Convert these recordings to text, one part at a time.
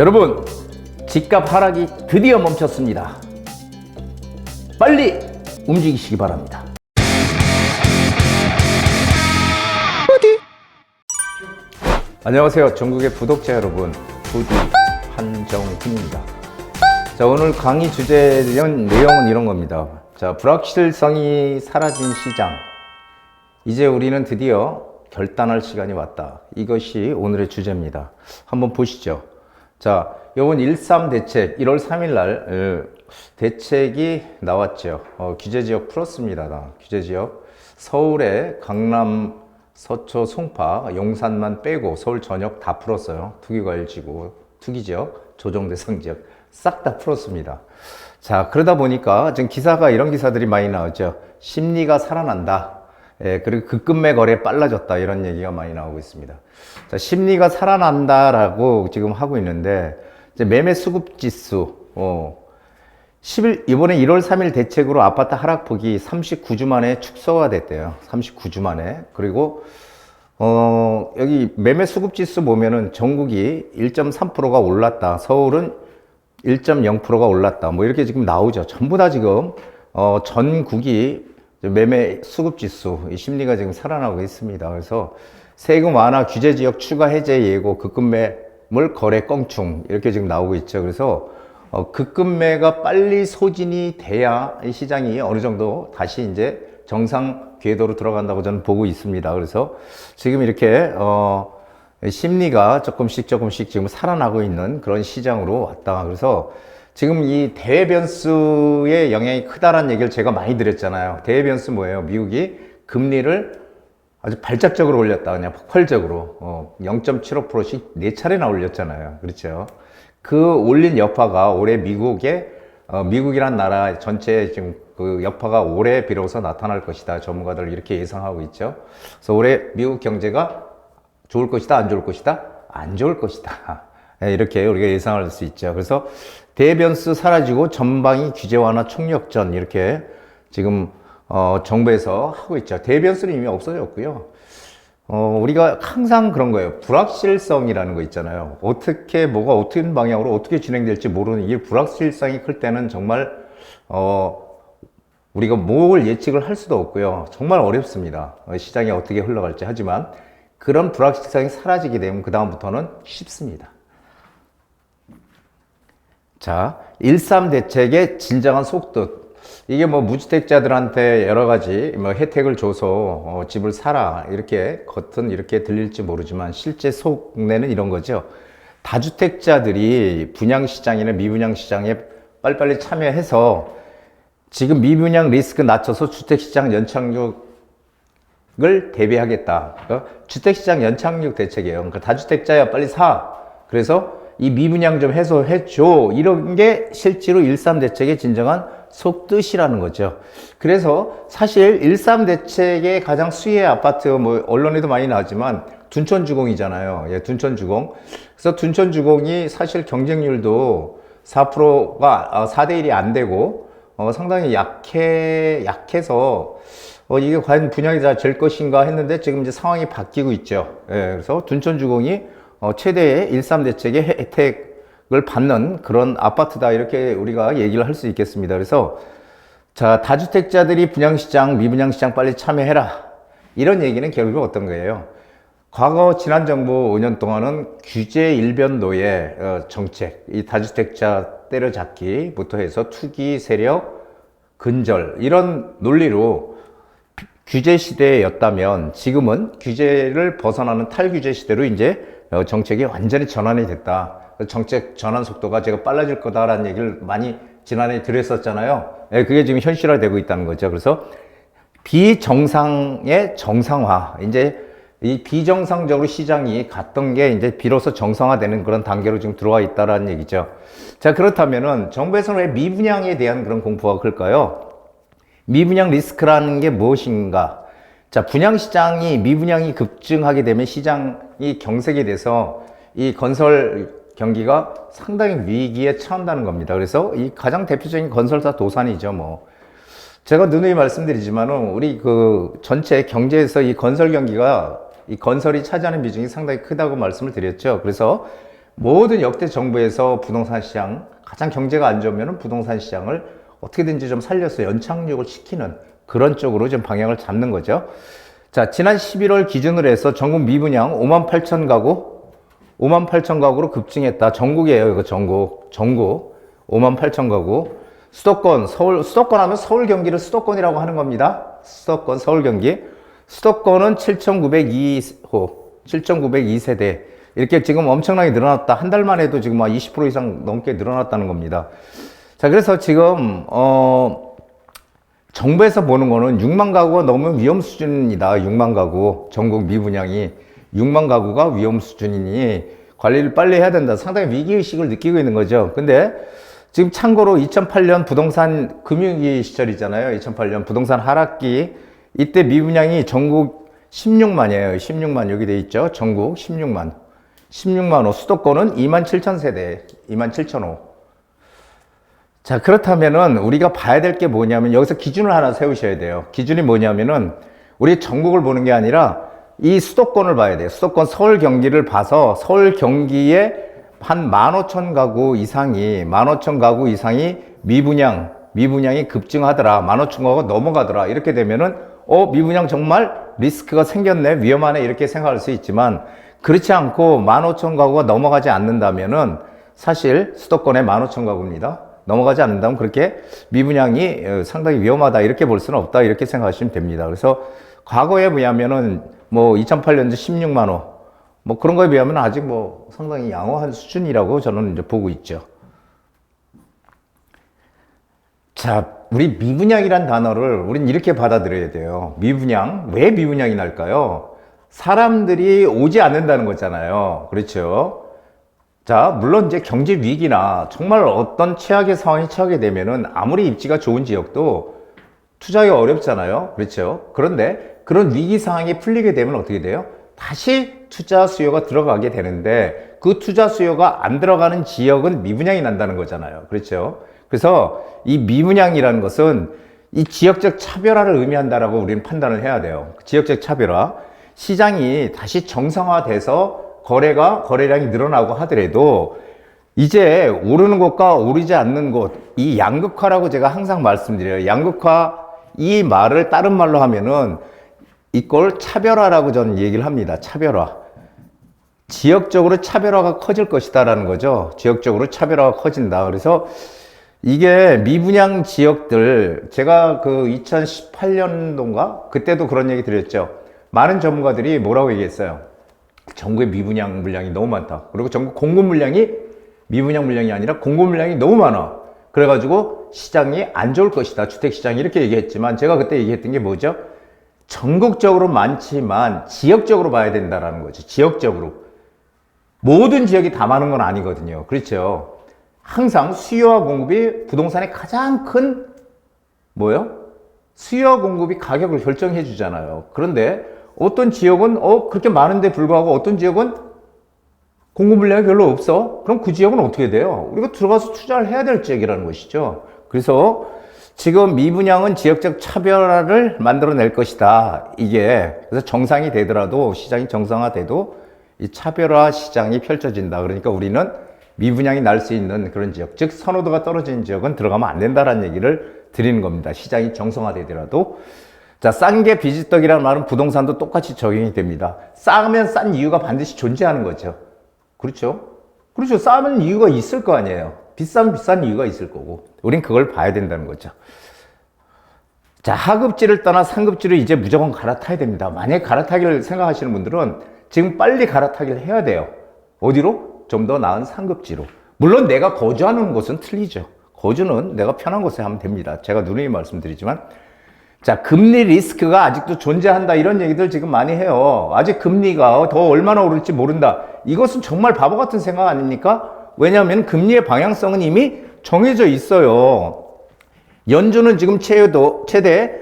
여러분, 집값 하락이 드디어 멈췄습니다. 빨리 움직이시기 바랍니다. 안녕하세요. 전국의 구독자 여러분, 부디 한정훈입니다. 자, 오늘 강의 주제 내용은 이런 겁니다. 자, 불확실성이 사라진 시장. 이제 우리는 드디어 결단할 시간이 왔다. 이것이 오늘의 주제입니다. 한번 보시죠. 자, 요번 1.3 대책 1월 3일 날 대책이 나왔죠. 규제지역 풀었습니다. 규제지역 서울의 강남, 서초, 송파, 용산만 빼고 서울 전역 다 풀었어요. 투기과열지구, 투기지역, 조정대상 지역 싹 다 풀었습니다. 자, 그러다 보니까 지금 기사가 이런 기사들이 많이 나오죠. 심리가 살아난다. 예, 그리고 급매 거래 빨라졌다. 이런 얘기가 많이 나오고 있습니다. 자, 심리가 살아난다라고 지금 하고 있는데, 이제 매매 수급 지수, 이번에 1월 3일 대책으로 아파트 하락폭이 39주 만에 축소가 됐대요. 39주 만에. 그리고, 여기 매매 수급 지수 보면은 전국이 1.3%가 올랐다. 서울은 1.0%가 올랐다. 뭐 이렇게 지금 나오죠. 전부 다 지금, 전국이 매매 수급 지수, 이 심리가 지금 살아나고 있습니다. 그래서 세금 완화, 규제 지역 추가 해제 예고, 급매물 거래 껑충 이렇게 지금 나오고 있죠. 그래서 급매가 빨리 소진이 돼야 이 시장이 어느 정도 다시 이제 정상 궤도로 들어간다고 저는 보고 있습니다. 그래서 지금 이렇게 심리가 조금씩 지금 살아나고 있는 그런 시장으로 왔다. 그래서 지금 이 대외 변수의 영향이 크다라는 얘기를 제가 많이 드렸잖아요. 대외 변수 뭐예요? 미국이 금리를 아주 발작적으로 올렸다. 그냥 폭발적으로. 0.75%씩 4차례나 올렸잖아요. 그렇죠. 그 올린 여파가 올해 미국이란 나라 전체에 지금 그 여파가 올해 비로소 나타날 것이다. 전문가들 이렇게 예상하고 있죠. 그래서 올해 미국 경제가 좋을 것이다, 안 좋을 것이다? 안 좋을 것이다. 이렇게 우리가 예상할 수 있죠. 그래서 대변수 사라지고 전방위 규제 완화 총력전 이렇게 지금 정부에서 하고 있죠. 대변수는 이미 없어졌고요. 우리가 항상 그런 거예요. 불확실성이라는 거 있잖아요. 어떻게 뭐가 어떤 방향으로 어떻게 진행될지 모르는 이 불확실성이 클 때는 정말 우리가 뭘 예측을 할 수도 없고요. 정말 어렵습니다. 시장이 어떻게 흘러갈지. 하지만 그런 불확실성이 사라지게 되면 그 다음부터는 쉽습니다. 자, 1.3 대책의 진정한 속뜻. 이게 뭐 무주택자들한테 여러 가지 뭐 혜택을 줘서 집을 사라 이렇게 겉은 이렇게 들릴지 모르지만 실제 속내는 이런 거죠. 다주택자들이 분양시장이나 미분양시장에 빨리빨리 참여해서 지금 미분양 리스크 낮춰서 주택시장 연착륙을 대비하겠다. 주택시장 연착륙 대책이에요. 그러니까 다주택자야 빨리 사. 그래서 이 미분양 좀 해소해줘. 이런 게 실제로 1.3 대책의 진정한 속뜻이라는 거죠. 그래서 사실 1.3 대책의 가장 수혜의 아파트, 뭐, 언론에도 많이 나왔지만, 둔촌주공이잖아요. 예, 둔촌주공. 그래서 둔촌주공이 사실 경쟁률도 4%가, 4대1이 안 되고, 상당히 약해서, 이게 과연 분양이 다 될 것인가 했는데, 지금 이제 상황이 바뀌고 있죠. 예, 그래서 둔촌주공이 최대의 1.3 대책의 혜택을 받는 그런 아파트다 이렇게 우리가 얘기를 할 수 있겠습니다. 그래서 자, 다주택자들이 분양시장, 미분양시장 빨리 참여해라 이런 얘기는 결국 어떤 거예요? 과거 지난 정부 5년 동안은 규제 일변도의 정책, 이 다주택자 때려잡기부터 해서 투기 세력 근절 이런 논리로 규제 시대였다면 지금은 규제를 벗어나는 탈규제 시대로 이제 정책이 완전히 전환이 됐다. 정책 전환 속도가 제가 빨라질 거다라는 얘기를 많이 지난해 드렸었잖아요. 그게 지금 현실화되고 있다는 거죠. 그래서 비정상의 정상화. 이제 이 비정상적으로 시장이 갔던 게 이제 비로소 정상화되는 그런 단계로 지금 들어와 있다라는 얘기죠. 자, 그렇다면은 정부에서는 왜 미분양에 대한 그런 공포가 클까요? 미분양 리스크라는 게 무엇인가? 자, 분양시장이, 미분양이 급증하게 되면 시장이 경색이 돼서 이 건설 경기가 상당히 위기에 처한다는 겁니다. 그래서 이 가장 대표적인 건설사 도산이죠, 뭐. 제가 누누이 말씀드리지만은 우리 그 전체 경제에서 이 건설 경기가 이 건설이 차지하는 비중이 상당히 크다고 말씀을 드렸죠. 그래서 모든 역대 정부에서 부동산 시장, 가장 경제가 안 좋으면 부동산 시장을 어떻게든지 좀 살려서 연착륙을 시키는 그런 쪽으로 좀 방향을 잡는 거죠. 자, 지난 11월 기준으로 해서 전국 미분양 58,000 가구, 58,000 가구로 급증했다. 전국이에요, 이거 전국. 58,000 가구. 수도권, 수도권 하면 서울, 경기를 수도권이라고 하는 겁니다. 수도권, 서울, 경기. 수도권은 7,902호, 7,902세대. 이렇게 지금 엄청나게 늘어났다. 한 달만 해도 지금 20% 이상 넘게 늘어났다는 겁니다. 자, 그래서 지금, 정부에서 보는 거는 6만 가구가 너무 위험 수준이다. 6만 가구. 전국 미분양이 6만 가구가 위험 수준이니 관리를 빨리 해야 된다. 상당히 위기의식을 느끼고 있는 거죠. 근데 지금 참고로 2008년 부동산 금융위기 시절이잖아요. 2008년 부동산 하락기. 이때 미분양이 전국 16만이에요. 16만 여기 돼 있죠. 전국 16만. 16만 호. 수도권은 27,000세대. 27,000호. 자, 그렇다면은 우리가 봐야 될 게 뭐냐면 여기서 기준을 하나 세우셔야 돼요. 기준이 뭐냐면은 우리 전국을 보는 게 아니라 이 수도권을 봐야 돼요. 수도권 서울 경기를 봐서 서울 경기에 한 15,000가구 이상이 15,000가구 이상이 미분양이 급증하더라. 15,000가구가 넘어가더라. 이렇게 되면은 미분양 정말 리스크가 생겼네. 위험하네. 이렇게 생각할 수 있지만 그렇지 않고 15,000가구가 넘어가지 않는다면은 사실 수도권에 15,000가구입니다. 넘어가지 않는다면 그렇게 미분양이 상당히 위험하다 이렇게 볼 수는 없다 이렇게 생각하시면 됩니다. 그래서 과거에 비하면은 2008년도 16만 호 그런 거에 비하면 아직 상당히 양호한 수준이라고 저는 이제 보고 있죠. 자, 우리 미분양이란 단어를 우린 이렇게 받아들여야 돼요. 미분양, 왜 미분양이 날까요? 사람들이 오지 않는다는 거잖아요. 그렇죠? 자, 물론 이제 경제 위기나 정말 어떤 최악의 상황이 처하게 되면은 아무리 입지가 좋은 지역도 투자하기가 어렵잖아요. 그렇죠? 그런데 그런 위기 상황이 풀리게 되면 어떻게 돼요? 다시 투자 수요가 들어가게 되는데 그 투자 수요가 안 들어가는 지역은 미분양이 난다는 거잖아요. 그렇죠? 그래서 이 미분양이라는 것은 이 지역적 차별화를 의미한다라고 우리는 판단을 해야 돼요. 지역적 차별화. 시장이 다시 정상화돼서 거래량이 늘어나고 하더라도 이제 오르는 곳과 오르지 않는 곳, 이 양극화라고 제가 항상 말씀드려요. 양극화, 이 말을 다른 말로 하면은 이걸 차별화라고 저는 얘기를 합니다. 차별화. 지역적으로 차별화가 커질 것이다라는 거죠. 지역적으로 차별화가 커진다. 그래서 이게 미분양 지역들, 제가 그 2018년도인가? 그때도 그런 얘기 드렸죠. 많은 전문가들이 뭐라고 얘기했어요? 전국에 미분양 물량이 너무 많다. 그리고 전국 공급 물량이 미분양 물량이 아니라 공급 물량이 너무 많아. 그래가지고 시장이 안 좋을 것이다. 주택시장이 이렇게 얘기했지만 제가 그때 얘기했던 게 뭐죠? 전국적으로 많지만 지역적으로 봐야 된다라는 거죠. 지역적으로. 모든 지역이 다 많은 건 아니거든요. 그렇죠? 항상 수요와 공급이 부동산의 가장 큰 수요와 공급이 가격을 결정해 주잖아요. 그런데 어떤 지역은 그렇게 많은데 불구하고 어떤 지역은 공급 물량이 별로 없어. 그럼 그 지역은 어떻게 돼요? 우리가 들어가서 투자를 해야 될 지역이라는 것이죠. 그래서 지금 미분양은 지역적 차별화를 만들어낼 것이다. 이게 그래서 정상이 되더라도 시장이 정상화돼도 이 차별화 시장이 펼쳐진다. 그러니까 우리는 미분양이 날 수 있는 그런 지역, 즉 선호도가 떨어지는 지역은 들어가면 안 된다라는 얘기를 드리는 겁니다. 시장이 정상화되더라도. 자, 싼 게 비지떡이라는 말은 부동산도 똑같이 적용이 됩니다. 싸면 싼 이유가 반드시 존재하는 거죠. 그렇죠? 그렇죠. 싸면 이유가 있을 거 아니에요. 비싼 이유가 있을 거고. 우린 그걸 봐야 된다는 거죠. 자, 하급지를 떠나 상급지로 이제 무조건 갈아타야 됩니다. 만약에 갈아타기를 생각하시는 분들은 지금 빨리 갈아타기를 해야 돼요. 어디로? 좀 더 나은 상급지로. 물론 내가 거주하는 곳은 틀리죠. 거주는 내가 편한 곳에 하면 됩니다. 제가 누누이 말씀드리지만. 자, 금리 리스크가 아직도 존재한다. 이런 얘기들 지금 많이 해요. 아직 금리가 더 얼마나 오를지 모른다. 이것은 정말 바보 같은 생각 아닙니까? 왜냐하면 금리의 방향성은 이미 정해져 있어요. 연준은 지금 최대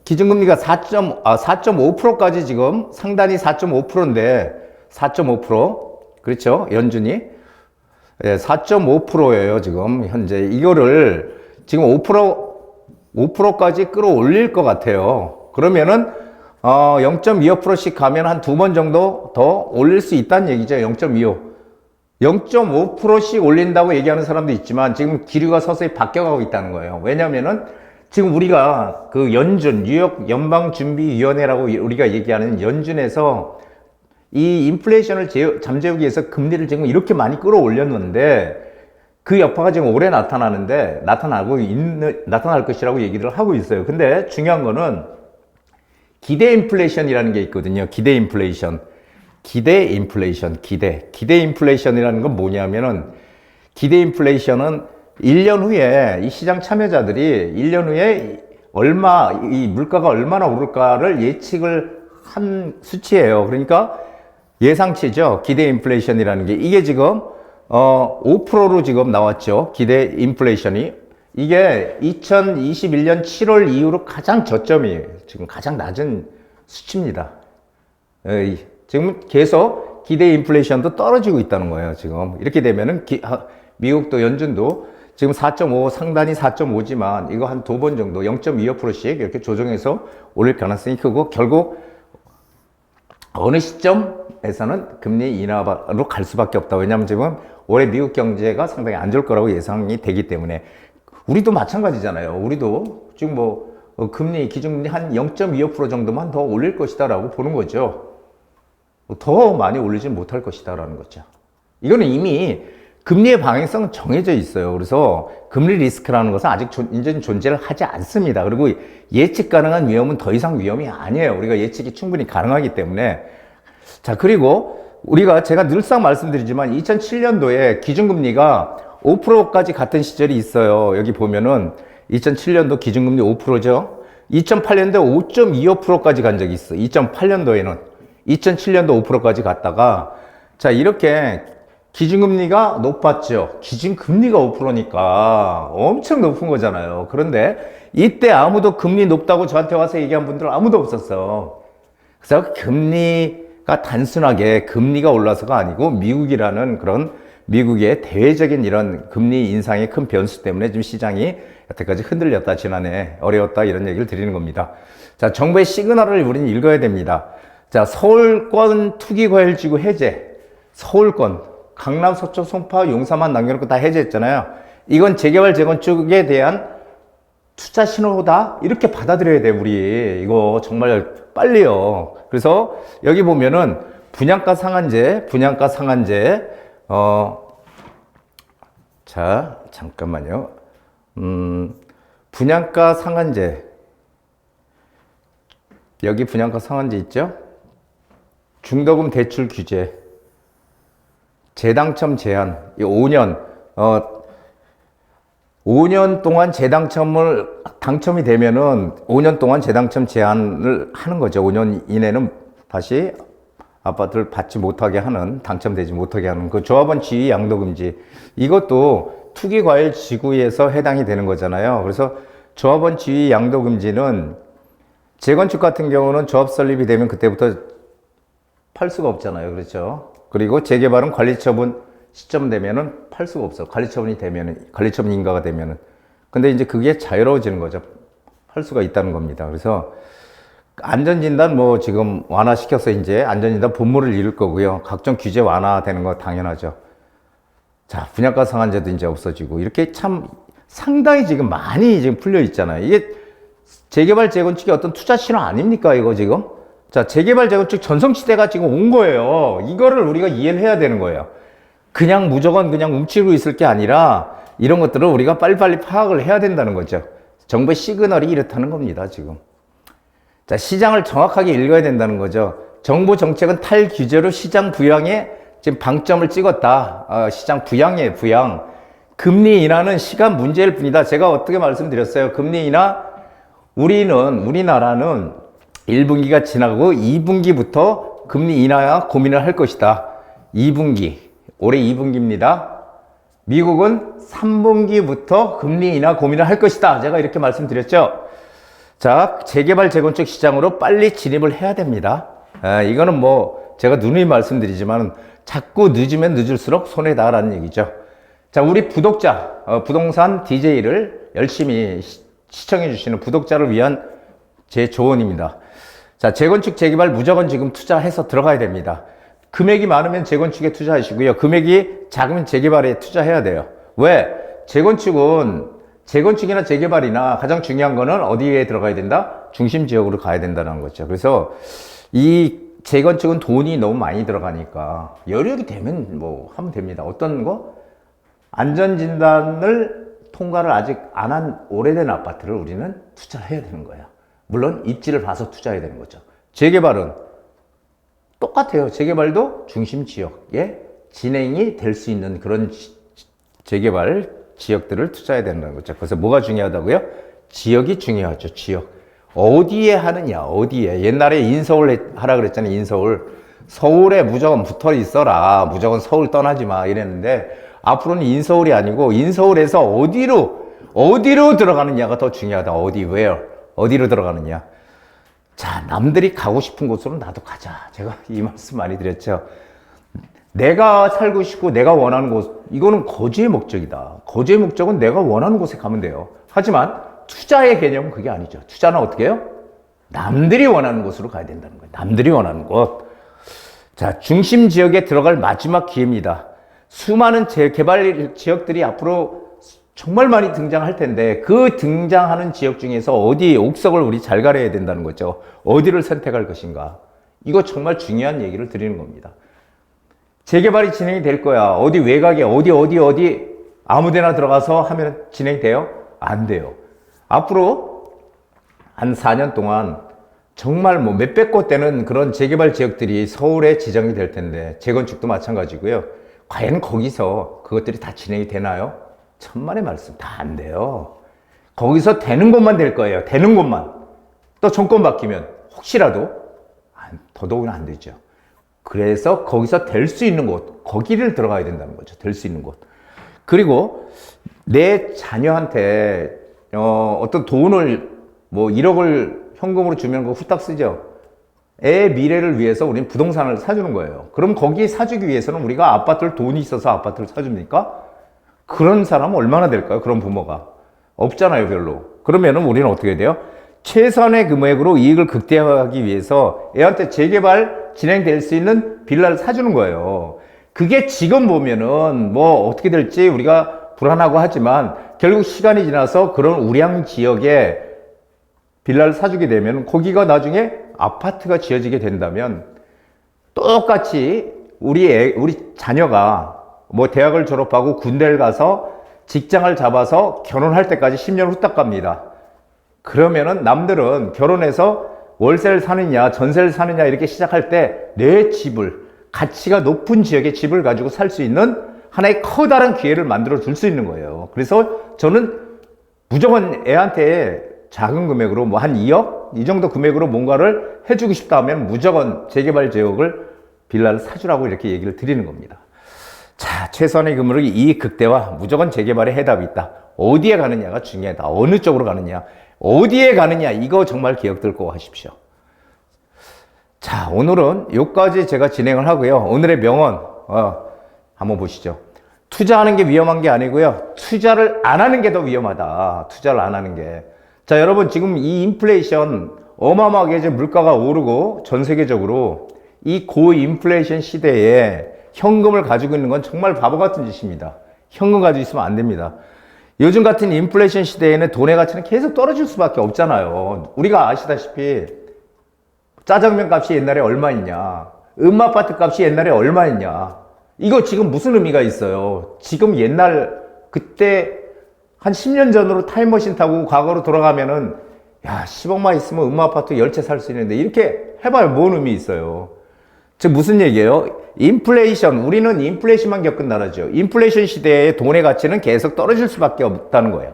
기준금리가 4.5%까지 지금 상단이 4.5%인데 4.5%. 그렇죠? 연준이 4.5%예요. 지금 현재 이거를 지금 5%까지 끌어올릴 것 같아요. 그러면은 0.25%씩 가면 한 두 번 정도 더 올릴 수 있다는 얘기죠. 0.25. 0.5%씩 올린다고 얘기하는 사람도 있지만 지금 기류가 서서히 바뀌어가고 있다는 거예요. 왜냐면은 지금 우리가 그 연준, 뉴욕 연방준비위원회라고 우리가 얘기하는 연준에서 이 인플레이션을 잠재우기 위해서 금리를 지금 이렇게 많이 끌어올렸는데 그 여파가 지금 올해 나타날 것이라고 얘기를 하고 있어요. 근데 중요한 거는 기대 인플레이션이라는 게 있거든요. 기대 인플레이션. 기대 인플레이션이라는 건 뭐냐면은 기대 인플레이션은 1년 후에 이 시장 참여자들이 1년 후에 이 물가가 얼마나 오를까를 예측을 한 수치예요. 그러니까 예상치죠. 기대 인플레이션이라는 게 이게 지금 5%로 지금 나왔죠. 기대 인플레이션이 이게 2021년 7월 이후로 가장 저점이에요. 지금 가장 낮은 수치입니다. 지금 계속 기대 인플레이션도 떨어지고 있다는 거예요. 지금 이렇게 되면은 미국도 연준도 지금 4.5 상단이 4.5지만 이거 한 두 번 정도 0.25%씩 이렇게 조정해서 올릴 가능성이 크고 결국 어느 시점에서는 금리 인하로 갈 수밖에 없다. 왜냐하면 지금 올해 미국 경제가 상당히 안 좋을 거라고 예상이 되기 때문에 우리도 마찬가지잖아요. 우리도 지금 금리 기준금리 한 0.25% 정도만 더 올릴 것이다라고 보는 거죠. 더 많이 올리지 못할 것이다라는 거죠. 이거는 이미 금리의 방향성은 정해져 있어요. 그래서 금리 리스크라는 것은 아직 이제는 존재를 하지 않습니다. 그리고 예측 가능한 위험은 더 이상 위험이 아니에요. 우리가 예측이 충분히 가능하기 때문에. 자, 그리고 제가 늘상 말씀드리지만 2007년도에 기준금리가 5%까지 갔던 시절이 있어요. 여기 보면은 2007년도 기준금리 5%죠. 2008년도에 5.25%까지 간 적이 있어. 2008년도에는. 2007년도 5%까지 갔다가 자, 이렇게 기준금리가 높았죠. 기준금리가 5%니까 엄청 높은 거잖아요. 그런데 이때 아무도 금리 높다고 저한테 와서 얘기한 분들은 아무도 없었어. 그래서 금리가 단순하게 금리가 올라서가 아니고 미국이라는 그런 미국의 대외적인 이런 금리 인상의 큰 변수 때문에 지금 시장이 여태까지 흔들렸다, 지난해 어려웠다 이런 얘기를 드리는 겁니다. 자, 정부의 시그널을 우리는 읽어야 됩니다. 자, 서울권 투기과열지구 해제. 서울권, 강남, 서초, 송파, 용산만 남겨놓고 다 해제했잖아요. 이건 재개발, 재건축에 대한 투자 신호다? 이렇게 받아들여야 돼, 우리. 이거 정말 빨리요. 그래서 여기 보면은 분양가 상한제, 자, 잠깐만요. 분양가 상한제. 여기 분양가 상한제 있죠? 중도금 대출 규제, 재당첨 제한, 5년 동안 당첨이 되면은 5년 동안 재당첨 제한을 하는 거죠. 5년 이내는 다시 아파트를 받지 못하게 하는, 당첨되지 못하게 하는 그 조합원 지위 양도금지. 이것도 투기과열 지구에서 해당이 되는 거잖아요. 그래서 조합원 지위 양도금지는 재건축 같은 경우는 조합 설립이 되면 그때부터 팔 수가 없잖아요. 그렇죠? 그리고 재개발은 관리처분 시점 되면은 팔 수가 없어. 관리처분 인가가 되면은. 근데 이제 그게 자유로워지는 거죠. 팔 수가 있다는 겁니다. 그래서 안전진단 지금 완화시켜서 이제 안전진단 본물을 이룰 거고요. 각종 규제 완화되는 거 당연하죠. 자, 분양가 상한제도 이제 없어지고 이렇게 참 상당히 지금 많이 지금 풀려 있잖아요. 이게 재개발, 재건축의 어떤 투자 신호 아닙니까? 이거 지금? 자, 재개발, 재건축 전성시대가 지금 온 거예요. 이거를 우리가 이해를 해야 되는 거예요. 그냥 무조건 그냥 움츠리고 있을 게 아니라 이런 것들을 우리가 빨리빨리 파악을 해야 된다는 거죠. 정부의 시그널이 이렇다는 겁니다, 지금. 자, 시장을 정확하게 읽어야 된다는 거죠. 정부 정책은 탈규제로 시장 부양에 지금 방점을 찍었다. 시장 부양이에요, 부양. 금리 인하는 시간 문제일 뿐이다. 제가 어떻게 말씀드렸어요? 금리 인하, 우리나라는 1분기가 지나고 2분기부터 금리 인하 고민을 할 것이다. 2분기, 올해 2분기입니다. 미국은 3분기부터 금리 인하 고민을 할 것이다. 제가 이렇게 말씀드렸죠. 자, 재개발, 재건축 시장으로 빨리 진입을 해야 됩니다. 이거는 제가 누누이 말씀드리지만 자꾸 늦으면 늦을수록 손해다라는 얘기죠. 자, 우리 구독자, 부동산 DJ를 열심히 시청해 주시는 구독자를 위한 제 조언입니다. 자, 재건축, 재개발 무조건 지금 투자해서 들어가야 됩니다. 금액이 많으면 재건축에 투자하시고요. 금액이 작으면 재개발에 투자해야 돼요. 왜? 재건축이나 재개발이나 가장 중요한 거는 어디에 들어가야 된다? 중심 지역으로 가야 된다는 거죠. 그래서 이 재건축은 돈이 너무 많이 들어가니까 여력이 되면 뭐 하면 됩니다. 어떤 거? 안전진단을 통과를 아직 안 한 오래된 아파트를 우리는 투자를 해야 되는 거예요. 물론 입지를 봐서 투자해야 되는 거죠. 재개발은 똑같아요. 재개발도 중심 지역에 진행이 될 수 있는 그런 재개발 지역들을 투자해야 된다는 거죠. 그래서 뭐가 중요하다고요? 지역이 중요하죠. 지역. 어디에 하느냐, 어디에. 옛날에 인서울 하라 그랬잖아요. 인서울. 서울에 무조건 붙어 있어라. 무조건 서울 떠나지 마. 이랬는데, 앞으로는 인서울이 아니고, 인서울에서 어디로 들어가느냐가 더 중요하다. where. 어디로 들어가느냐. 자, 남들이 가고 싶은 곳으로 나도 가자. 제가 이 말씀 많이 드렸죠. 내가 살고 싶고 내가 원하는 곳, 이거는 거주의 목적이다. 거주의 목적은 내가 원하는 곳에 가면 돼요. 하지만 투자의 개념은 그게 아니죠. 투자는 어떻게 해요? 남들이 원하는 곳으로 가야 된다는 거예요. 남들이 원하는 곳. 자, 중심 지역에 들어갈 마지막 기회입니다. 수많은 재개발 지역들이 앞으로 정말 많이 등장할 텐데 그 등장하는 지역 중에서 어디 옥석을 우리 잘 가려야 된다는 거죠. 어디를 선택할 것인가. 이거 정말 중요한 얘기를 드리는 겁니다. 재개발이 진행이 될 거야. 어디 외곽에 어디 아무 데나 들어가서 하면 진행돼요? 안 돼요. 앞으로 한 4년 동안 정말 뭐 몇백 곳 되는 그런 재개발 지역들이 서울에 지정이 될 텐데 재건축도 마찬가지고요. 과연 거기서 그것들이 다 진행이 되나요? 천만의 말씀. 다 안 돼요. 거기서 되는 곳만 될 거예요. 되는 곳만. 또 정권 바뀌면 혹시라도 더더욱이나 안 되죠. 그래서 거기서 될 수 있는 곳, 거기를 들어가야 된다는 거죠. 될 수 있는 곳. 그리고 내 자녀한테 어떤 돈을 뭐 1억을 현금으로 주면 그거 후딱 쓰죠. 애의 미래를 위해서 우리는 부동산을 사주는 거예요. 그럼 거기 사주기 위해서는 우리가 아파트를 돈이 있어서 아파트를 사줍니까? 그런 사람은 얼마나 될까요? 그런 부모가. 없잖아요, 별로. 그러면은 우리는 어떻게 해야 돼요? 최선의 금액으로 이익을 극대화하기 위해서 애한테 재개발 진행될 수 있는 빌라를 사주는 거예요. 그게 지금 보면은 뭐 어떻게 될지 우리가 불안하고 하지만 결국 시간이 지나서 그런 우량 지역에 빌라를 사주게 되면 거기가 나중에 아파트가 지어지게 된다면 똑같이 우리 자녀가 뭐 대학을 졸업하고 군대를 가서 직장을 잡아서 결혼할 때까지 10년 후딱 갑니다. 그러면은 남들은 결혼해서 월세를 사느냐 전세를 사느냐 이렇게 시작할 때 내 집을 가치가 높은 지역의 집을 가지고 살 수 있는 하나의 커다란 기회를 만들어 줄 수 있는 거예요. 그래서 저는 무조건 애한테 작은 금액으로 뭐 한 2억 이 정도 금액으로 뭔가를 해주고 싶다 하면 무조건 재개발 지역을 빌라를 사주라고 이렇게 얘기를 드리는 겁니다. 자, 최선의 금액으로 이익 극대화 무조건 재개발에 해답이 있다. 어디에 가느냐가 중요하다. 어느 쪽으로 가느냐, 어디에 가느냐, 이거 정말 기억들 꼭 하십시오. 자, 오늘은 여기까지 제가 진행을 하고요. 오늘의 명언 한번 보시죠. 투자하는 게 위험한 게 아니고요. 투자를 안 하는 게 더 위험하다. 투자를 안 하는 게. 자, 여러분 지금 이 인플레이션 어마어마하게 이제 물가가 오르고 전 세계적으로 이 고인플레이션 시대에 현금을 가지고 있는 건 정말 바보 같은 짓입니다. 현금 가지고 있으면 안 됩니다. 요즘 같은 인플레이션 시대에는 돈의 가치는 계속 떨어질 수밖에 없잖아요. 우리가 아시다시피 짜장면 값이 옛날에 얼마였냐, 음아파트 값이 옛날에 얼마였냐, 이거 지금 무슨 의미가 있어요? 지금 옛날 그때 한 10년 전으로 타임머신 타고 과거로 돌아가면은 야 10억만 있으면 음아파트 10채 살 수 있는데 이렇게 해봐요. 뭔 의미 있어요? 즉 무슨 얘기예요? 인플레이션, 우리는 인플레이션만 겪은 나라죠. 인플레이션 시대에 돈의 가치는 계속 떨어질 수밖에 없다는 거예요.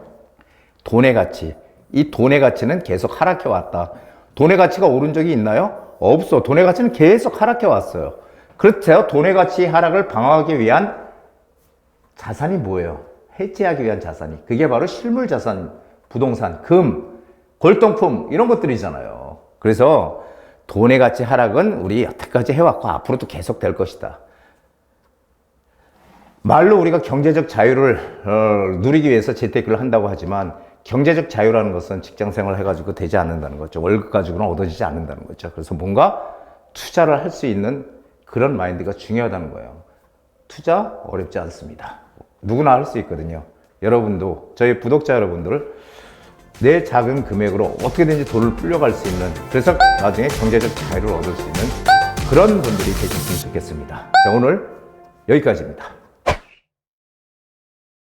돈의 가치, 이 돈의 가치는 계속 하락해 왔다. 돈의 가치가 오른 적이 있나요? 없어. 돈의 가치는 계속 하락해 왔어요. 그렇죠. 돈의 가치 하락을 방어하기 위한 자산이 뭐예요? 해지하기 위한 자산이. 그게 바로 실물 자산, 부동산, 금, 골동품 이런 것들이잖아요. 그래서 돈의 가치 하락은 우리 여태까지 해왔고 앞으로도 계속 될 것이다. 말로 우리가 경제적 자유를 누리기 위해서 재테크를 한다고 하지만 경제적 자유라는 것은 직장 생활을 해가지고 되지 않는다는 거죠. 월급 가지고는 얻어지지 않는다는 거죠. 그래서 뭔가 투자를 할 수 있는 그런 마인드가 중요하다는 거예요. 투자 어렵지 않습니다. 누구나 할 수 있거든요. 여러분도, 저희 구독자 여러분들, 내 작은 금액으로 어떻게든지 돈을 불려갈 수 있는, 그래서 나중에 경제적 자유를 얻을 수 있는 그런 분들이 되셨으면 좋겠습니다. 자, 오늘 여기까지입니다.